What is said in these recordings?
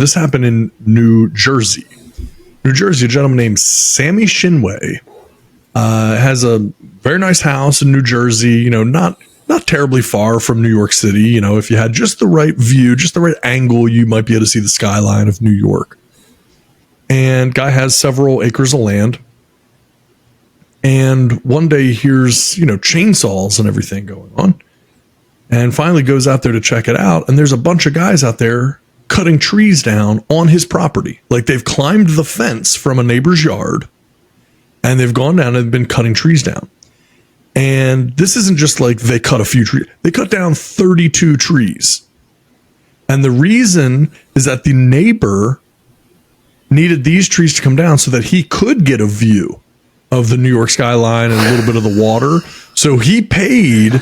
This happened in New Jersey. New Jersey, a gentleman named Sammy Shinway has a very nice house in New Jersey, not terribly far from New York City. If you had just the right view, just the right angle, you might be able to see the skyline of New York. And guy has several acres of land. And one day he hears, chainsaws and everything going on. And finally goes out there to check it out. And there's a bunch of guys out there cutting trees down on his property. Like they've climbed the fence from a neighbor's yard. And they've gone down and been cutting trees down. And this isn't just like they cut a few trees. They cut down 32 trees. And the reason is that the neighbor needed these trees to come down so that he could get a view of the New York skyline and a little bit of the water. So he paid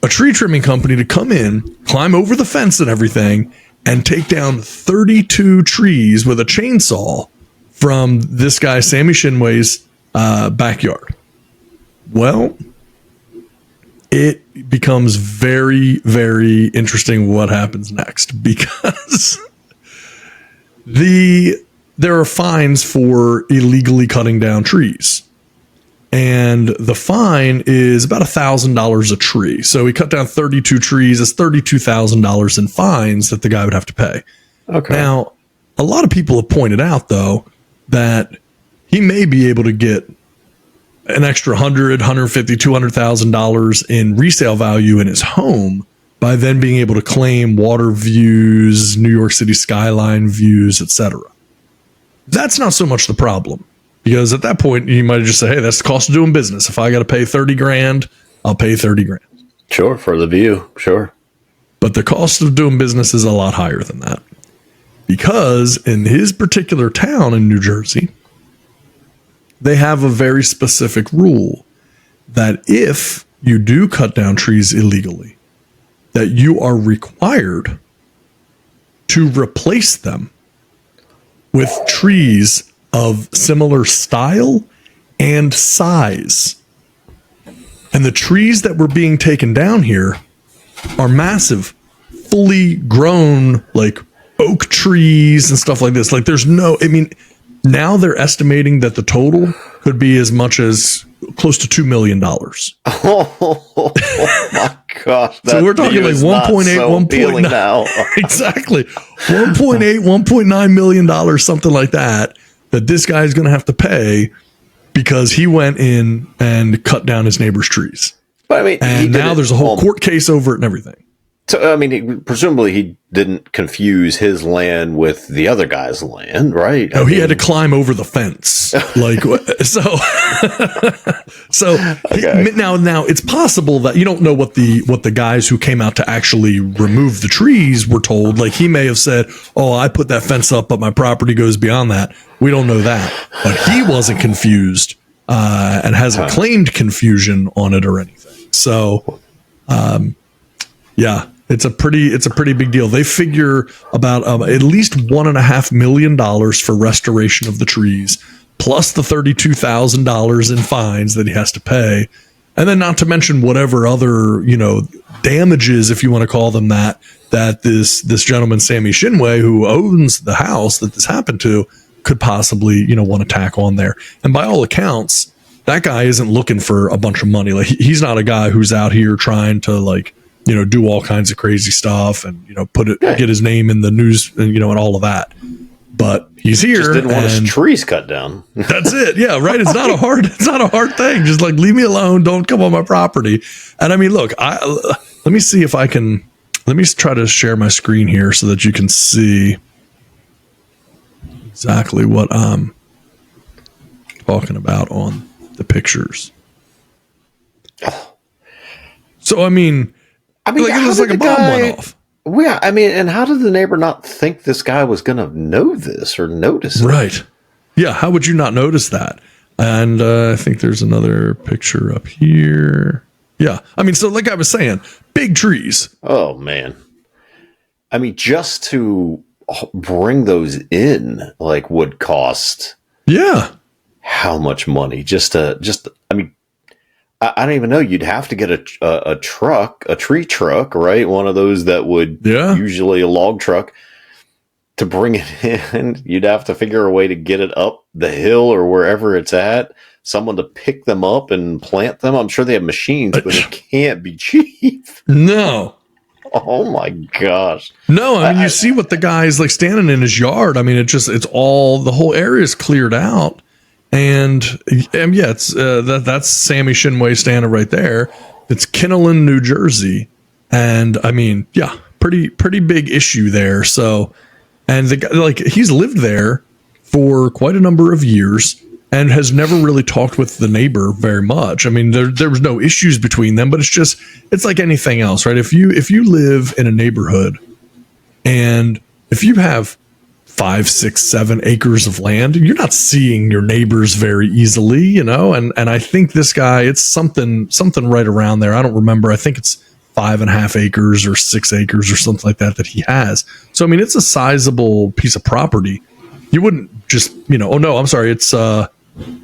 a tree trimming company to come in, climb over the fence and everything, and take down 32 trees with a chainsaw from this guy, Sammy Shinway's backyard. Well, it becomes very, very interesting what happens next, because there are fines for illegally cutting down trees. And the fine is about $1,000 a tree. So he cut down 32 trees. That's $32,000 in fines that the guy would have to pay. Okay. Now, a lot of people have pointed out, though, that he may be able to get an extra $100,000, $150,000, $200,000 in resale value in his home by then being able to claim water views, New York City skyline views, etc. That's not so much the problem, because at that point you might just say, hey, that's the cost of doing business. If I got to pay 30 grand, I'll pay 30 grand. Sure. For the view. Sure. But the cost of doing business is a lot higher than that, because in his particular town in New Jersey, they have a very specific rule that if you do cut down trees illegally, that you are required to replace them with trees of similar style and size. And the trees that were being taken down here are massive, fully grown, like oak trees and stuff like this. Like now they're estimating that the total could be as much as close to $2 million. Oh my gosh. So we're talking like 1.8, 1.9 now. Exactly. 1.8, $1.9 million, something like that this guy is going to have to pay because he went in and cut down his neighbor's trees. But I mean, and now there's a whole court case over it and everything. So, I mean, presumably he didn't confuse his land with the other guy's land, right? No, he had to climb over the fence. Like, okay. Now it's possible that you don't know what the guys who came out to actually remove the trees were told. Like, he may have said, oh, I put that fence up, but my property goes beyond that. We don't know that. But he wasn't confused and hasn't claimed confusion on it or anything. So, yeah. It's a pretty big deal. They figure about at least $1.5 million for restoration of the trees, plus the $32,000 in fines that he has to pay, and then not to mention whatever other damages, if you want to call them that this gentleman Sammy Shinway, who owns the house that this happened to, could possibly want to tack on there. And by all accounts, that guy isn't looking for a bunch of money. Like, he's not a guy who's out here trying to do all kinds of crazy stuff and, get his name in the news and all of that. But he's here. Just didn't want his trees cut down. That's it. Yeah. Right. It's not a hard thing. Just like, leave me alone. Don't come on my property. And I mean, look, let me see if I can, let me try to share my screen here so that you can see exactly what I'm talking about on the pictures. So, I mean, it was like a bomb went off. Yeah, I mean, and how did the neighbor not think this guy was going to know this or notice it? Right. Yeah, how would you not notice that? And I think there's another picture up here. Yeah, I mean, so like I was saying, big trees. Oh, man. I mean, just to bring those in, would cost... Yeah. How much money? I mean, I don't even know. You'd have to get a tree truck, right? One of those that would usually a log truck. to bring it in, you'd have to figure a way to get it up the hill or wherever it's at. Someone to pick them up and plant them. I'm sure they have machines, but it can't be cheap. No. Oh my gosh. No, I mean, you see what the guy's like standing in his yard. I mean, it's all, the whole area is cleared out. And yeah, it's that's Sammy Shinway standing right there. It's Kinnelon, New Jersey. And I mean, yeah, pretty big issue there. So, and the guy, like, he's lived there for quite a number of years and has never really talked with the neighbor very much. I mean, there was no issues between them, but it's like anything else, right? If you live in a neighborhood and if you have 5, 6, 7 acres of land, you're not seeing your neighbors very easily, you know? And I think this guy, it's something right around there. I don't remember. I think it's 5.5 acres or 6 acres or something like that he has. So, I mean, it's a sizable piece of property. You wouldn't just, you know, oh no, I'm sorry. It's,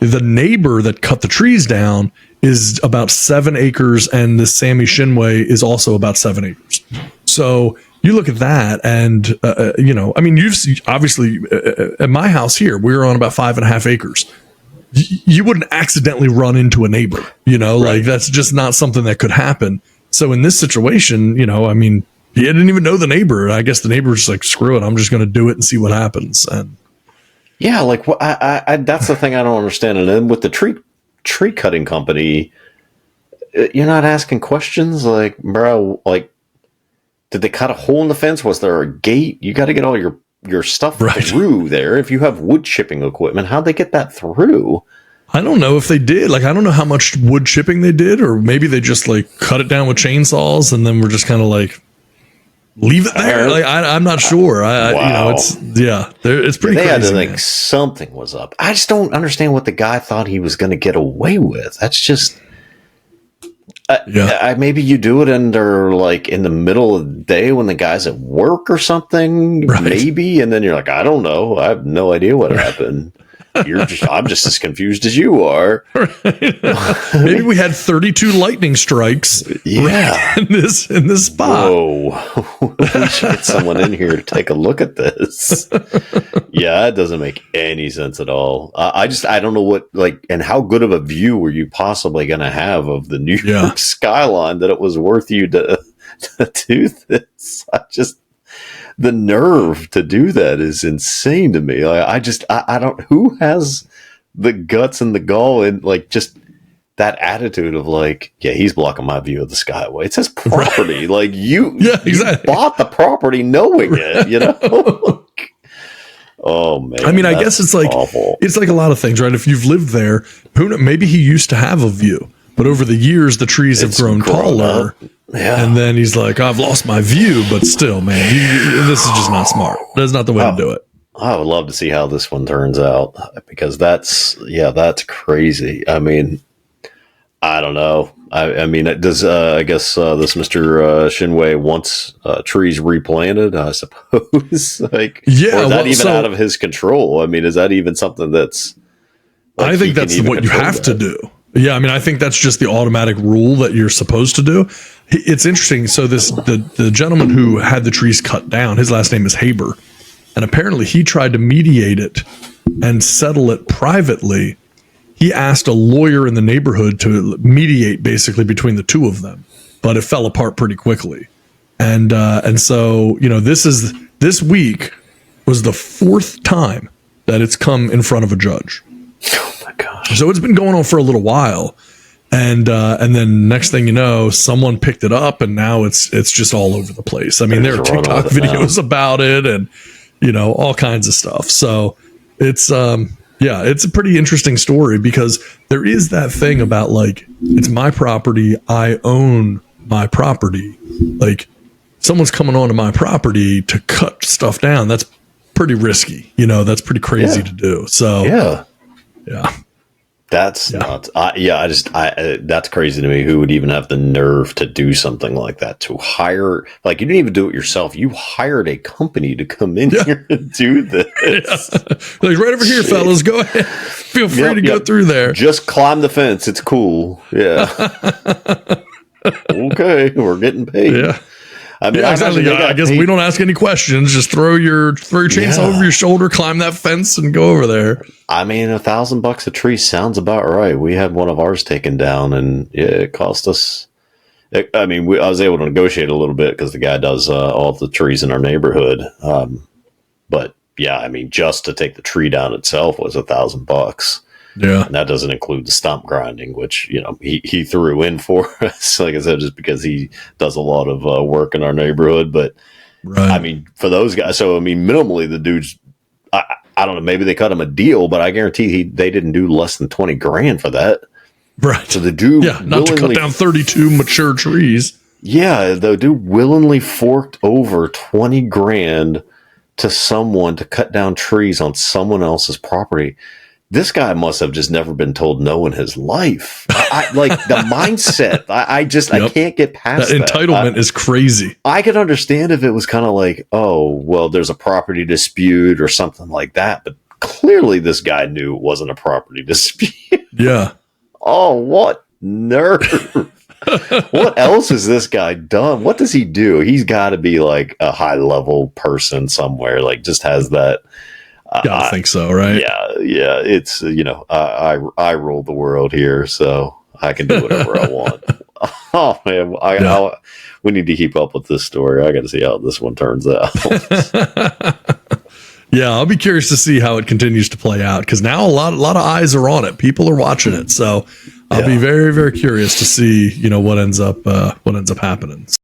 the neighbor that cut the trees down is about 7 acres, and the Sammy Shinway is also about 7 acres. So you look at that, and you know, I mean, you've seen, obviously at my house here, we're on about 5.5 acres. You wouldn't accidentally run into a neighbor, you know, right. Like that's just not something that could happen. So in this situation, you know, I mean, he didn't even know the neighbor. I guess the neighbor's just like, screw it, I'm just going to do it and see what happens. And yeah, like I that's the thing I don't understand. And then with the tree cutting company, you're not asking questions like, bro, like, did they cut a hole in the fence? Was there a gate? You got to get all your stuff through there. If you have wood chipping equipment, how'd they get that through? I don't know if they did. Like, I don't know how much wood chipping they did, or maybe they just like cut it down with chainsaws and then we're just kind of like, leave it there. Like, I'm not sure. Wow. You know, it's pretty crazy. They had to think something was up. I just don't understand what the guy thought he was going to get away with. That's just, maybe you do it under like in the middle of the day when the guy's at work or something, right. Maybe. And then you're like, I don't know. I have no idea what happened. I'm just as confused as you are. Right. Maybe we had 32 lightning strikes. Yeah, in this spot. Whoa, we should get someone in here to take a look at this. Yeah, it doesn't make any sense at all. I don't know what, like, and how good of a view were you possibly going to have of the New York skyline that it was worth you to do this? The nerve to do that is insane to me. Like, I don't, who has the guts and the gall and like just that attitude of like, yeah, he's blocking my view of the skyway. It's his property. Right. Like you bought the property knowing it, you know? Oh man. I mean, I guess it's like, awful. It's like a lot of things, right? If you've lived there, maybe he used to have a view, but over the years, the trees have grown taller. Up. Yeah. And then he's like, I've lost my view, but still, man, this is just not smart. That's not the way to do it. I would love to see how this one turns out, because that's crazy. I mean, I don't know. I mean, does I guess this Mr. Shinway wants trees replanted, I suppose. Like, yeah, or is that even out of his control? I mean, is that even something that's? Like, I think that's what you have to do. Yeah, I mean, I think that's just the automatic rule that you're supposed to do. It's interesting. So the gentleman who had the trees cut down, his last name is Haber, and apparently he tried to mediate it and settle it privately. He asked a lawyer in the neighborhood to mediate basically between the two of them, but it fell apart pretty quickly. And so, you know, this week was the 4th time that it's come in front of a judge. Oh my gosh. So it's been going on for a little while. And then next thing you know, someone picked it up and now it's just all over the place. I mean, there are TikTok videos about it and, you know, all kinds of stuff. So it's, it's a pretty interesting story, because there is that thing about like, it's my property. I own my property. Like, someone's coming onto my property to cut stuff down. That's pretty risky. You know, that's pretty crazy to do. So yeah. That's nuts. That's crazy to me. Who would even have the nerve to do something like that? To hire, like, you didn't even do it yourself. You hired a company to come in here and do this. Yeah. Like, right over here, fellas. Go ahead. Feel free to go through there. Just climb the fence. It's cool. Yeah. Okay, we're getting paid. Yeah. I mean, Yeah, exactly. I guess we don't ask any questions. Just throw your chainsaw over your shoulder, climb that fence, and go over there. I mean, $1,000 a tree sounds about right. We had one of ours taken down, and it cost us. I was able to negotiate a little bit because the guy does all the trees in our neighborhood. But yeah, I mean, just to take the tree down itself was $1,000. Yeah, and that doesn't include the stump grinding, which he threw in for us. Like I said, just because he does a lot of work in our neighborhood. But right. I mean, for those guys, so I mean, minimally the dudes. I don't know. Maybe they cut him a deal, but I guarantee they didn't do less than $20,000 for that. Right. So the dude, not to cut down 32 mature trees. Yeah, the dude willingly forked over $20,000 to someone to cut down trees on someone else's property. This guy must have just never been told no in his life. I like the mindset. I can't get past that. Entitlement is crazy. I could understand if it was kind of like, oh, well, there's a property dispute or something like that. But clearly this guy knew it wasn't a property dispute. Yeah. Oh, what nerve. What else has this guy done? What does he do? He's got to be like a high level person somewhere. Like just has that. I think so, right? Yeah. It's I rule the world here, so I can do whatever I want. Oh man, we need to keep up with this story. I got to see how this one turns out. Yeah, I'll be curious to see how it continues to play out because now a lot of eyes are on it. People are watching it, so I'll be very, very curious to see what ends up happening.